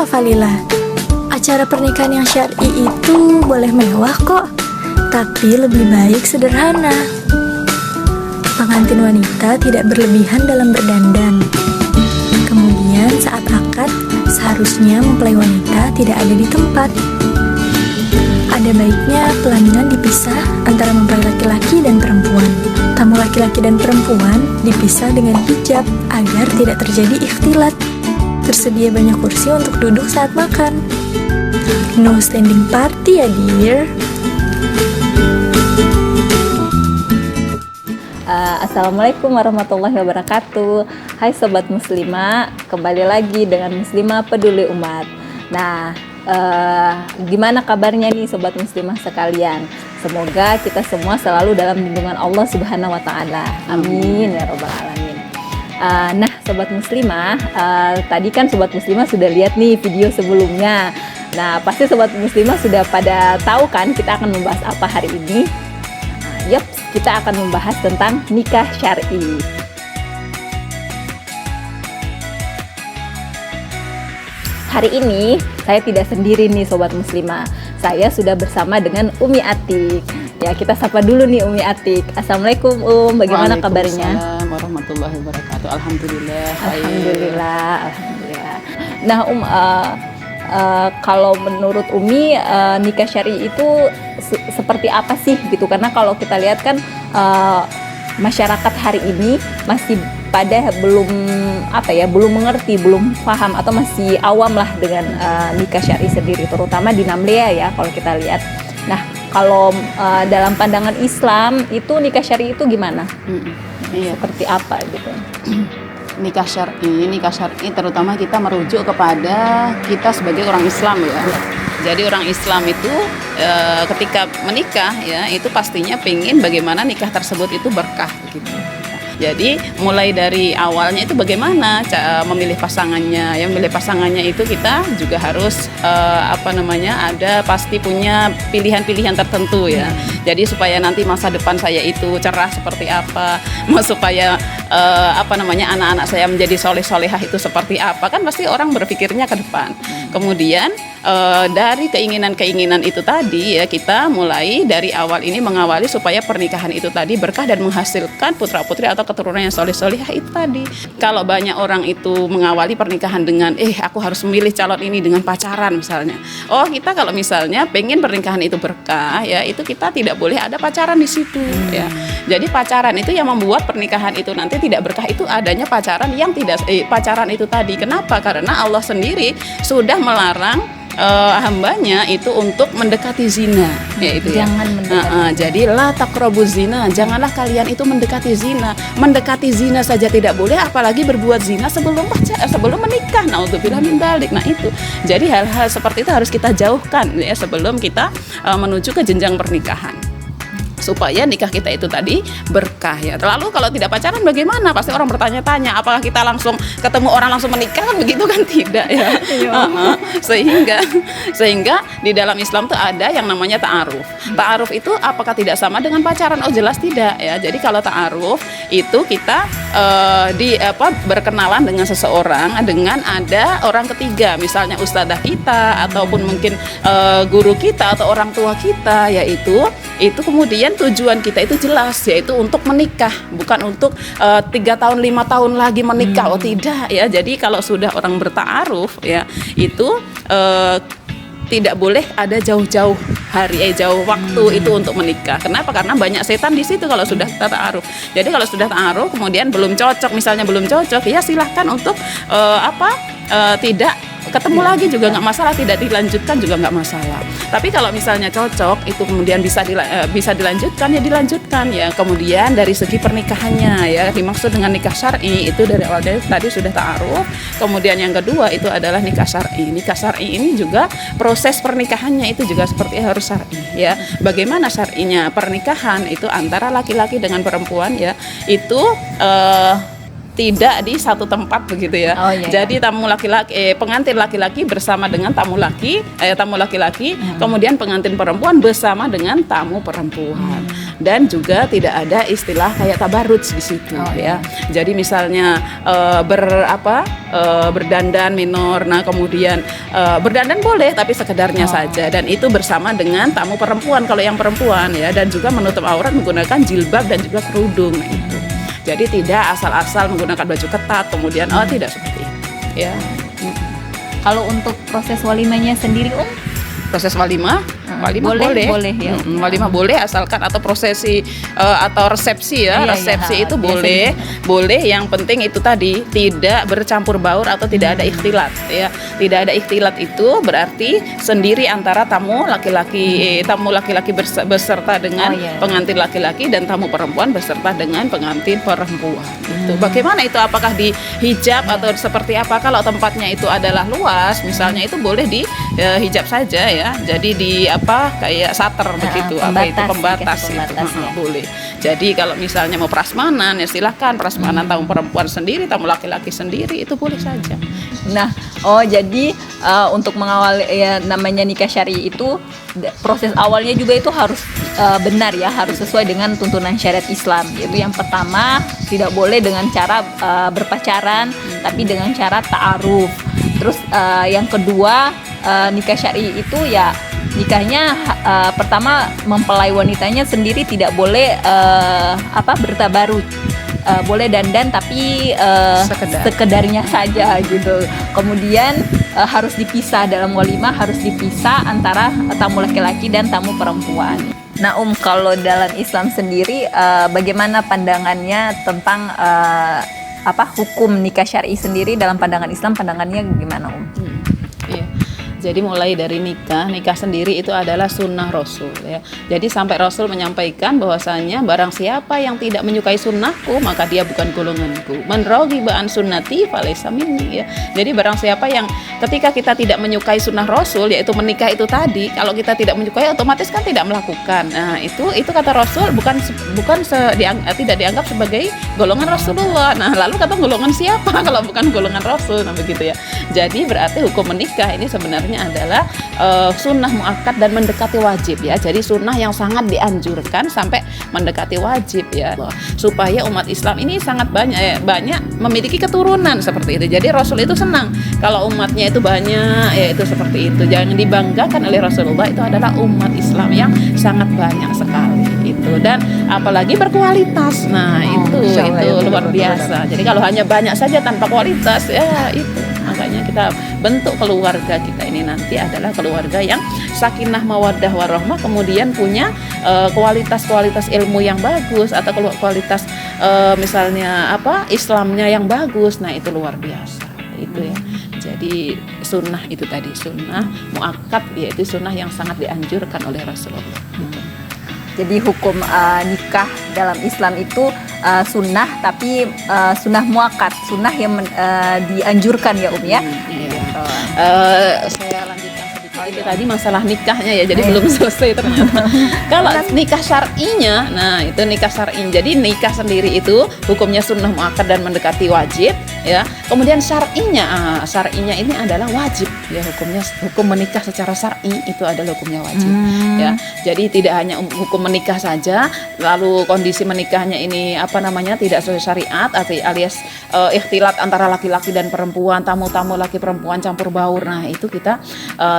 loh Falila, acara pernikahan yang syar'i itu boleh mewah kok, tapi lebih baik sederhana. Pengantin wanita tidak berlebihan dalam berdandan. Kemudian saat akad, seharusnya mempelai wanita tidak ada di tempat. Ada baiknya pelaminan dipisah antara mempelai laki-laki dan perempuan. Tamu laki-laki dan perempuan dipisah dengan hijab agar tidak terjadi ikhtilat. Tersedia banyak kursi untuk duduk saat makan. No standing party ya dear. Assalamualaikum warahmatullahi wabarakatuh. Hai Sobat Muslimah, kembali lagi dengan Muslimah Peduli Umat. Nah, gimana kabarnya nih Sobat Muslimah sekalian? Semoga kita semua selalu dalam lindungan Allah Subhanahu wa Ta'ala. Amin ya Rabbal Alamin. Nah Sobat Muslimah, tadi kan Sobat Muslimah sudah lihat nih video sebelumnya. Nah pasti Sobat Muslimah sudah pada tahu kan kita akan membahas apa hari ini. Yap, kita akan membahas tentang nikah syar'i. Hari ini saya tidak sendiri nih Sobat Muslimah. Saya sudah bersama dengan Umi Atik. Ya, kita sapa dulu nih Umi Atik. Assalamualaikum bagaimana kabarnya? Waalaikumsalam warahmatullahi wabarakatuh. Alhamdulillah. Alhamdulillah. Nah kalau menurut Umi nikah syar'i itu seperti apa sih gitu? Karena kalau kita lihat kan masyarakat hari ini masih pada belum mengerti, belum paham atau masih awam lah dengan nikah syar'i sendiri, terutama di Namlea ya kalau kita lihat. Nah kalau dalam pandangan Islam itu nikah syar'i itu gimana? Iya. Seperti apa gitu? Nikah syar'i terutama kita merujuk kepada kita sebagai orang Islam ya. Jadi orang Islam itu ketika menikah ya itu pastinya pengen bagaimana nikah tersebut itu berkah gitu. Jadi mulai dari awalnya itu bagaimana memilih pasangannya. Yang memilih pasangannya itu kita juga harus ada pasti punya pilihan-pilihan tertentu ya. Jadi supaya nanti masa depan saya itu cerah seperti apa, supaya anak-anak saya menjadi soleh-solehah itu seperti apa, kan pasti orang berpikirnya ke depan. Kemudian dari keinginan-keinginan itu tadi ya kita mulai dari awal ini mengawali supaya pernikahan itu tadi berkah dan menghasilkan putra-putri atau keturunan yang soleh-solehah itu tadi. Kalau banyak orang itu mengawali pernikahan dengan aku harus memilih calon ini dengan pacaran misalnya. Oh, kita kalau misalnya pengen pernikahan itu berkah ya itu kita tidak boleh ada pacaran di situ ya. Jadi pacaran itu yang membuat pernikahan itu nanti tidak berkah itu adanya pacaran yang tidak pacaran itu tadi. Kenapa? Karena Allah sendiri sudah melarang hambanya itu untuk mendekati zina, yaitu jangan mendekati. Jadi la taqrabuz zina, janganlah kalian itu mendekati zina. Mendekati zina saja tidak boleh, apalagi berbuat zina sebelum menikah. Naudzubillah min dzalik. Nah itu, jadi hal-hal seperti itu harus kita jauhkan ya sebelum kita menuju ke jenjang pernikahan. Supaya nikah kita itu tadi berkah ya. Lalu kalau tidak pacaran bagaimana? Pasti orang bertanya-tanya, apakah kita langsung ketemu orang langsung menikah kan begitu kan? Tidak ya. Sehingga di dalam Islam tuh ada yang namanya ta'aruf. Ta'aruf itu apakah tidak sama dengan pacaran? Oh jelas tidak ya. Jadi kalau ta'aruf itu kita berkenalan dengan seseorang dengan ada orang ketiga, misalnya ustadzah kita ataupun mungkin guru kita atau orang tua kita, yaitu kemudian tujuan kita itu jelas, yaitu untuk menikah, bukan untuk 3 tahun 5 tahun lagi menikah. Oh tidak ya. Jadi kalau sudah orang berta'aruf ya itu tidak boleh ada jauh-jauh hari, jauh waktu itu untuk menikah. Kenapa? Karena banyak setan di situ kalau sudah ta'aruf. Jadi kalau sudah ta'aruf kemudian belum cocok, misalnya belum cocok, ya silahkan untuk tidak ketemu lagi juga nggak masalah, tidak dilanjutkan juga nggak masalah. Tapi kalau misalnya cocok itu kemudian bisa dilanjutkan ya dilanjutkan ya. Kemudian dari segi pernikahannya ya dimaksud dengan nikah syar'i itu dari awal tadi sudah ta'aruf. Kemudian yang kedua itu adalah nikah syar'i. Nikah syar'i ini juga proses pernikahannya itu juga seperti harus syar'i ya. Bagaimana syar'inya pernikahan itu antara laki-laki dengan perempuan ya itu tidak di satu tempat begitu ya. Jadi tamu laki-laki, pengantin laki-laki bersama dengan tamu laki-laki, kemudian pengantin perempuan bersama dengan tamu perempuan. dan juga tidak ada istilah kayak tabaruj di situ ya. Jadi misalnya berdandan minor, nah kemudian berdandan boleh tapi sekedarnya saja, dan itu bersama dengan tamu perempuan kalau yang perempuan ya, dan juga menutup aurat menggunakan jilbab dan juga kerudung. Nah itu. Jadi tidak asal-asal menggunakan baju ketat kemudian tidak seperti itu ya. Kalau untuk proses walimahnya sendiri Proses walimah boleh ya. Walimah boleh asalkan, atau prosesi atau resepsi ya. Resepsi itu boleh, yang penting itu tadi tidak bercampur baur atau tidak ada ikhtilat ya. Tidak ada ikhtilat itu berarti sendiri antara tamu laki-laki beserta dengan pengantin laki-laki, dan tamu perempuan beserta dengan pengantin perempuan. Itu. Bagaimana itu, apakah di hijab atau seperti apa? Kalau tempatnya itu adalah luas misalnya, itu boleh di hijab saja ya. Jadi di kayak sater begitu, pembatas itu ya. boleh. Jadi kalau misalnya mau prasmanan ya silahkan, prasmanan tamu perempuan sendiri, tamu laki-laki sendiri, itu boleh saja. Nah, jadi untuk mengawali ya namanya nikah syar'i itu proses awalnya juga itu harus benar ya, harus sesuai dengan tuntunan syariat Islam. Yaitu yang pertama, tidak boleh dengan cara berpacaran, tapi dengan cara ta'aruf. Terus yang kedua, nikah syar'i itu ya nikahnya pertama mempelai wanitanya sendiri tidak boleh bertabaruj. Boleh dandan tapi sekedarnya saja gitu. Kemudian harus dipisah dalam walimah, harus dipisah antara tamu laki-laki dan tamu perempuan. Nah, kalau dalam Islam sendiri bagaimana pandangannya tentang hukum nikah syar'i sendiri dalam pandangan Islam, pandangannya gimana Iya. Jadi mulai dari nikah sendiri itu adalah sunnah Rasul ya. Jadi sampai Rasul menyampaikan bahwasanya barang siapa yang tidak menyukai sunnahku maka dia bukan golonganku. Man raghiba an sunnati falaysa minni ya. Jadi barang siapa yang ketika kita tidak menyukai sunnah Rasul, yaitu menikah itu tadi, kalau kita tidak menyukai otomatis kan tidak melakukan. Nah, itu kata Rasul tidak dianggap sebagai golongan Rasulullah. Nah, lalu kata golongan siapa kalau bukan golongan Rasul? Nah, begitu ya. Jadi berarti hukum menikah ini sebenarnya adalah sunnah muakkad dan mendekati wajib ya. Jadi sunnah yang sangat dianjurkan sampai mendekati wajib ya, supaya umat Islam ini sangat banyak memiliki keturunan seperti itu. Jadi Rasul itu senang kalau umatnya itu banyak ya, itu seperti itu. Jangan dibanggakan oleh Rasulullah, itu adalah umat Islam yang sangat banyak sekali itu, dan apalagi berkualitas. Nah, itu luar biasa. Jadi kalau hanya banyak saja tanpa kualitas ya itu. Makanya kita bentuk keluarga kita ini nanti adalah keluarga yang sakinah mawaddah warahmah, kemudian punya kualitas-kualitas ilmu yang bagus atau kualitas misalnya Islamnya yang bagus. Nah, itu luar biasa itu ya. Jadi sunnah itu tadi, sunnah muakkad, yaitu sunnah yang sangat dianjurkan oleh Rasulullah. Jadi hukum nikah dalam Islam itu sunnah, tapi sunnah muakkad, sunnah yang dianjurkan ya ya. Saya lanjutkan sedikit. Itu tadi masalah nikahnya ya, jadi belum selesai ternyata. Kalau nikah syar'inya, nah itu nikah syar'i. Jadi nikah sendiri itu hukumnya sunnah muakkad dan mendekati wajib ya. Kemudian syar'inya ini adalah wajib ya, hukum menikah secara syar'i itu adalah hukumnya wajib ya. Jadi tidak hanya hukum menikah saja, lalu kondisi menikahnya ini tidak sesuai syariat alias ikhtilat antara laki-laki dan perempuan, tamu-tamu laki perempuan campur baur. Nah, itu kita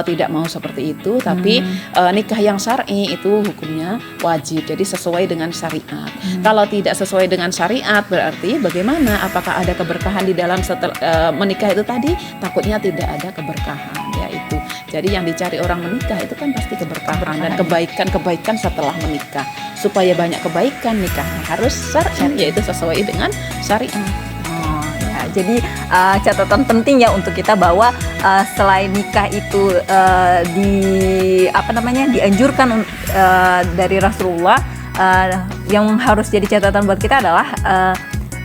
tidak mau seperti itu, tapi nikah yang syar'i itu hukumnya wajib. Jadi sesuai dengan syariat. Kalau tidak sesuai dengan syariat berarti bagaimana? Apakah ada keberkahan di dalam menikah itu tadi? Takutnya tidak ada keberkahan ya itu. Jadi yang dicari orang menikah itu kan pasti keberkahan dan kebaikan setelah menikah. Supaya banyak kebaikan, nikahnya harus syar'i, yaitu sesuai dengan syariat. Jadi catatan penting ya untuk kita bahwa selain nikah itu dianjurkan dari Rasulullah, yang harus jadi catatan buat kita adalah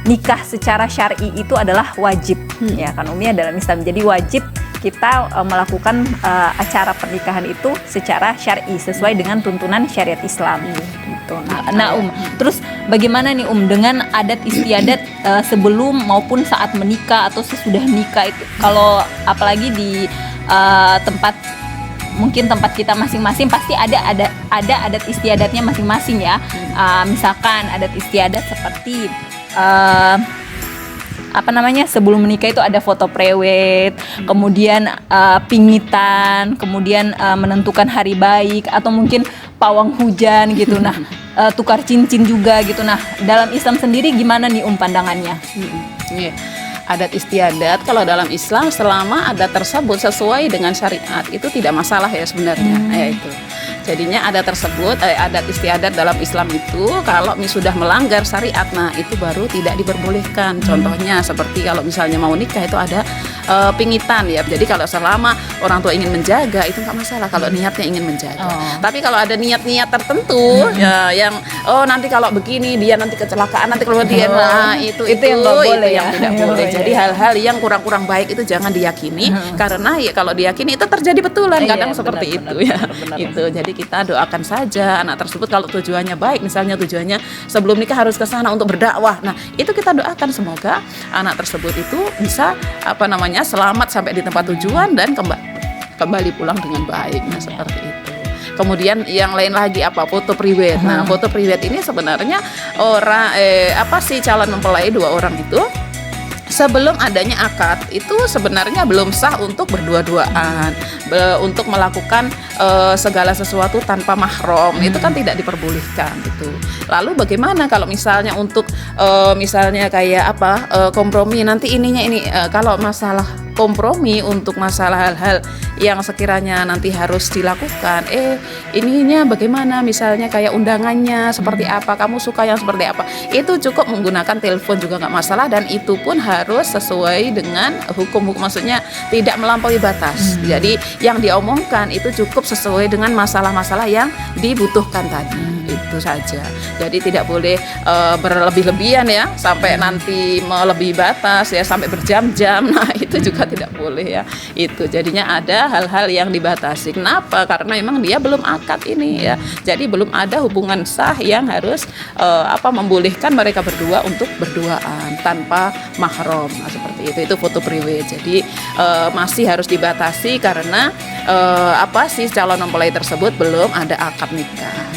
nikah secara syar'i itu adalah wajib ya kan dalam Islam. Jadi wajib kita melakukan acara pernikahan itu secara syar'i sesuai dengan tuntunan syariat Islam. Nah, terus bagaimana nih dengan adat istiadat sebelum maupun saat menikah atau sesudah nikah itu? Kalau apalagi di tempat mungkin tempat kita masing-masing pasti ada adat istiadatnya masing-masing ya. Misalkan adat istiadat seperti sebelum menikah itu ada foto prewed, kemudian pingitan, kemudian menentukan hari baik, atau mungkin pawang hujan gitu. Nah, tukar cincin juga gitu. Nah, dalam Islam sendiri gimana nih pandangannya? Iya. Adat istiadat kalau dalam Islam selama adat tersebut sesuai dengan syariat itu tidak masalah ya sebenarnya. Ya itu. Jadinya adat tersebut, adat istiadat dalam Islam itu kalau sudah melanggar syariat, nah itu baru tidak diperbolehkan. Contohnya seperti kalau misalnya mau nikah itu ada pingitan ya. Jadi kalau selama orang tua ingin menjaga itu nggak masalah kalau niatnya ingin menjaga. Tapi kalau ada niat-niat tertentu ya, yang nanti kalau begini dia nanti kecelakaan, nanti kalau dia itu yang nggak boleh, yang tidak boleh. Jadi hal-hal yang kurang-kurang baik itu jangan diyakini karena ya kalau diyakini itu terjadi betulan kadang seperti itu ya. Itu jadi kita doakan saja anak tersebut kalau tujuannya baik, misalnya tujuannya sebelum nikah harus ke sana untuk berdakwah. Nah, itu kita doakan semoga anak tersebut itu bisa selamat sampai di tempat tujuan dan kembali pulang dengan baik. Nah, seperti itu. Kemudian yang lain lagi foto prewed. Nah, foto prewed ini sebenarnya calon mempelai dua orang itu sebelum adanya akad itu sebenarnya belum sah untuk berdua-duaan, untuk melakukan segala sesuatu tanpa mahram. Itu kan tidak diperbolehkan gitu. Lalu bagaimana kalau misalnya untuk misalnya kayak kompromi nanti ini kalau masalah kompromi untuk masalah hal-hal yang sekiranya nanti harus dilakukan, ininya bagaimana, misalnya kayak undangannya seperti apa, kamu suka yang seperti apa, itu cukup menggunakan telepon juga nggak masalah, dan itu pun harus sesuai dengan hukum, maksudnya tidak melampaui batas. Jadi yang diomongkan itu cukup sesuai dengan masalah-masalah yang dibutuhkan tadi. Itu saja. Jadi tidak boleh berlebih-lebihan ya, sampai nanti melebihi batas ya, sampai berjam-jam. Nah, itu juga tidak boleh ya. Itu jadinya ada hal-hal yang dibatasi. Kenapa? Karena memang dia belum akad ini ya. Jadi belum ada hubungan sah yang harus membolehkan mereka berdua untuk berduaan tanpa mahram. Nah, seperti itu. Itu foto prewed. Jadi masih harus dibatasi karena calon mempelai tersebut belum ada akad nikah.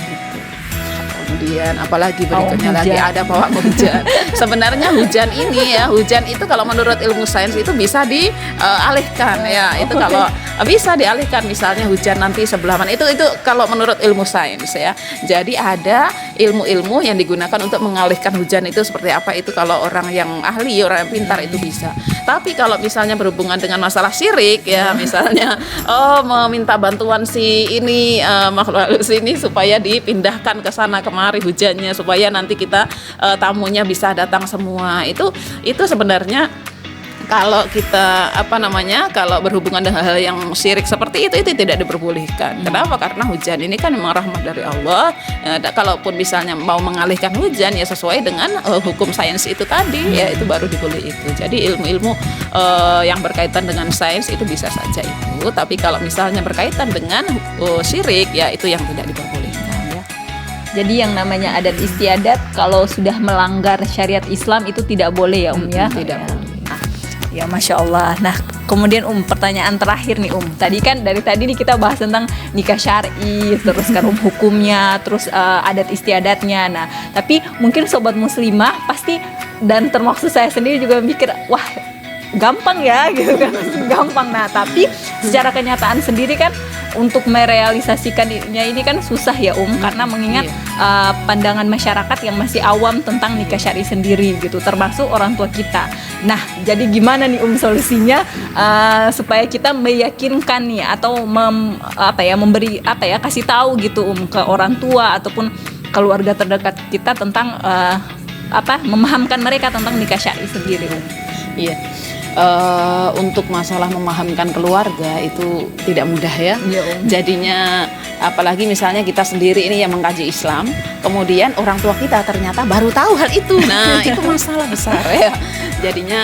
Kemudian apalagi berikutnya lagi ada pawang hujan. Sebenarnya hujan ini ya, hujan itu kalau menurut ilmu sains itu bisa dialihkan ya. Itu kalau bisa dialihkan, misalnya hujan nanti sebelah mana, itu kalau menurut ilmu sains ya. Jadi ada ilmu-ilmu yang digunakan untuk mengalihkan hujan itu seperti apa, itu kalau orang yang ahli, orang yang pintar itu bisa. Tapi kalau misalnya berhubungan dengan masalah syirik ya, misalnya meminta bantuan si ini makhluk halus ini supaya dipindahkan ke sana kemari hujannya supaya nanti kita tamunya bisa datang semua, itu sebenarnya kalau kita kalau berhubungan dengan hal yang syirik seperti itu tidak diperbolehkan. Kenapa? Karena hujan ini kan memang rahmat dari Allah. Kalaupun misalnya mau mengalihkan hujan ya sesuai dengan hukum sains itu tadi ya, itu baru diboleh itu. Jadi ilmu-ilmu yang berkaitan dengan sains itu bisa saja itu. Tapi kalau misalnya berkaitan dengan syirik ya, itu yang tidak diperbolehkan ya. Jadi yang namanya adat istiadat kalau sudah melanggar syariat Islam itu tidak boleh ya ya. Tidak boleh. Ya, Masya Allah. Nah, kemudian pertanyaan terakhir nih Tadi kan dari tadi nih kita bahas tentang nikah syar'i, terus kan hukumnya, terus adat istiadatnya. Nah, tapi mungkin sobat muslimah pasti, dan termaksud saya sendiri juga mikir, wah gampang ya gitu kan, gampang. Nah, tapi secara kenyataan sendiri kan untuk merealisasikannya ini kan susah ya karena mengingat pandangan masyarakat yang masih awam tentang nikah syar'i sendiri gitu, termasuk orang tua kita. Nah, jadi gimana nih solusinya supaya kita meyakinkan nih atau memberi kasih tahu gitu ke orang tua ataupun keluarga terdekat kita tentang memahamkan mereka tentang nikah syar'i sendiri Iya. Untuk masalah memahamkan keluarga itu tidak mudah ya. Jadinya apalagi misalnya kita sendiri ini yang mengkaji Islam, kemudian orang tua kita ternyata baru tahu hal itu. Nah, itu masalah besar ya. Jadinya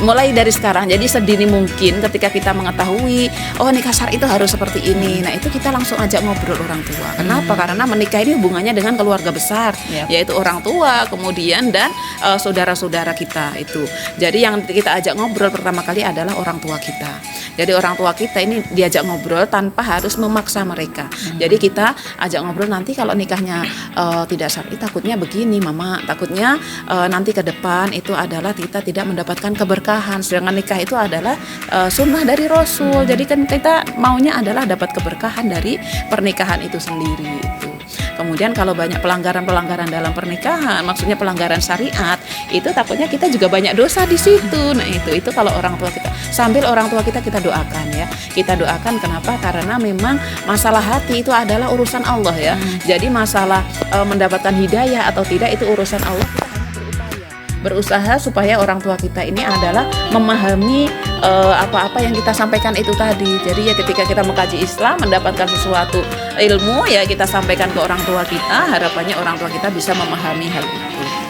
mulai dari sekarang, jadi sedini mungkin ketika kita mengetahui nikah syar'i itu harus seperti ini, nah itu kita langsung ajak ngobrol orang tua. Kenapa? Karena menikah ini hubungannya dengan keluarga besar, yaitu orang tua, kemudian dan saudara-saudara kita itu. Jadi yang kita ajak ngobrol pertama kali adalah orang tua kita. Jadi orang tua kita ini diajak ngobrol tanpa harus memaksa mereka. Jadi kita ajak ngobrol, nanti kalau nikahnya tidak syar'i takutnya begini mama, takutnya nanti ke depan itu adalah kita tidak mendapatkan keberkahan, sedangkan nikah itu adalah sunnah dari Rasul. Jadi kan kita maunya adalah dapat keberkahan dari pernikahan itu sendiri itu. Kemudian kalau banyak pelanggaran-pelanggaran dalam pernikahan, maksudnya pelanggaran syariat, itu takutnya kita juga banyak dosa di situ. Nah itu kalau orang tua kita, sambil orang tua kita doakan ya. Kita doakan kenapa? Karena memang masalah hati itu adalah urusan Allah ya. Jadi masalah mendapatkan hidayah atau tidak itu urusan Allah. Kita hanya berusaha supaya orang tua kita ini adalah memahami apa-apa yang kita sampaikan itu tadi. Jadi ya ketika kita mengkaji Islam, mendapatkan sesuatu ilmu ya kita sampaikan ke orang tua kita, harapannya orang tua kita bisa memahami hal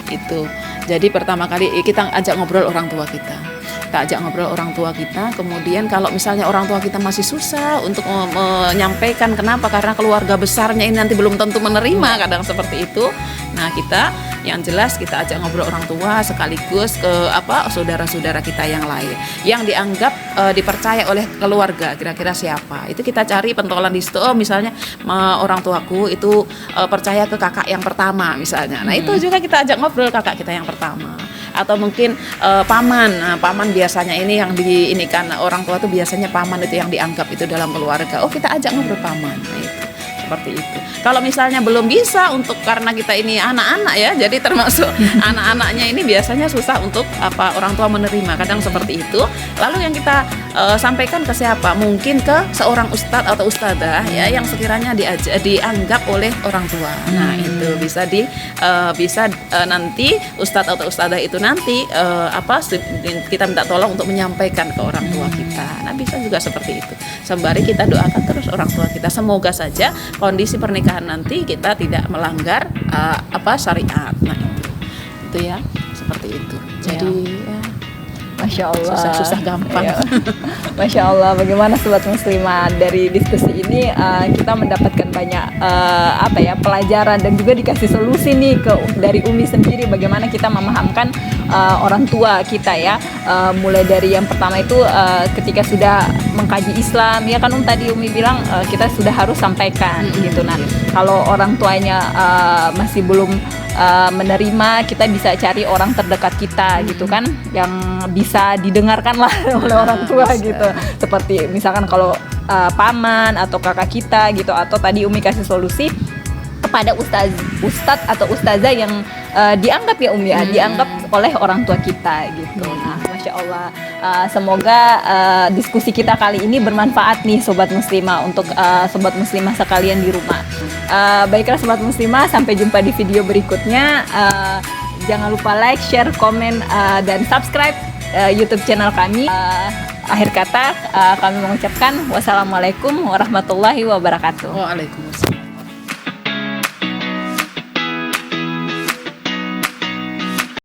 itu. Jadi pertama kali kita ajak ngobrol orang tua kita. Kita ajak ngobrol orang tua kita, kemudian kalau misalnya orang tua kita masih susah untuk menyampaikan, kenapa? Karena keluarga besarnya ini nanti belum tentu menerima, kadang seperti itu. Nah kita yang jelas kita ajak ngobrol orang tua sekaligus ke saudara-saudara kita yang lain yang dianggap dipercaya oleh keluarga, kira-kira siapa? Itu kita cari pentolan di situ. Misalnya orang tuaku itu percaya ke kakak yang pertama misalnya. Nah itu juga kita ajak ngobrol kakak kita yang pertama. Atau mungkin paman. Nah, paman biasanya ini yang diinikan orang tua tuh biasanya paman itu yang dianggap itu dalam keluarga. Oh kita ajak ngobrol paman. Nah itu seperti itu. Kalau misalnya belum bisa karena kita ini anak-anak ya, jadi termasuk anak-anaknya ini biasanya susah untuk orang tua menerima, kadang seperti itu. Lalu yang kita sampaikan ke siapa? Mungkin ke seorang ustadz atau ustadzah ya yang sekiranya dianggap oleh orang tua. Nah itu bisa nanti ustadz atau ustadzah itu nanti kita minta tolong untuk menyampaikan ke orang tua kita. Nah bisa juga seperti itu. Sembari kita doakan terus orang tua kita, semoga saja kondisi pernikahan nanti kita tidak melanggar syariat. Nah itu ya seperti itu. Jadi ya. Masya Allah, susah gampang. Ya. Masya Allah, bagaimana sobat muslimah, dari diskusi ini kita mendapatkan banyak pelajaran dan juga dikasih solusi nih dari Umi sendiri bagaimana kita memahamkan orang tua kita ya. Mulai dari yang pertama itu ketika sudah mengkaji Islam ya kan tadi Umi bilang kita sudah harus sampaikan gitu. Nah kalau orang tuanya masih belum menerima, kita bisa cari orang terdekat kita gitu kan, yang bisa didengarkan lah oleh orang tua gitu. Seperti misalkan kalau paman atau kakak kita gitu, atau tadi Umi kasih solusi kepada ustadz atau ustazah yang dianggap ya Umi ya, dianggap oleh orang tua kita gitu. Nah, Masya Allah, semoga diskusi kita kali ini bermanfaat nih Sobat Muslimah untuk Sobat Muslimah sekalian di rumah. Baiklah Sobat Muslimah, sampai jumpa di video berikutnya. Jangan lupa like, share, komen, dan subscribe YouTube channel kami. Akhir kata kami mengucapkan wassalamualaikum warahmatullahi wabarakatuh. Waalaikumsalam.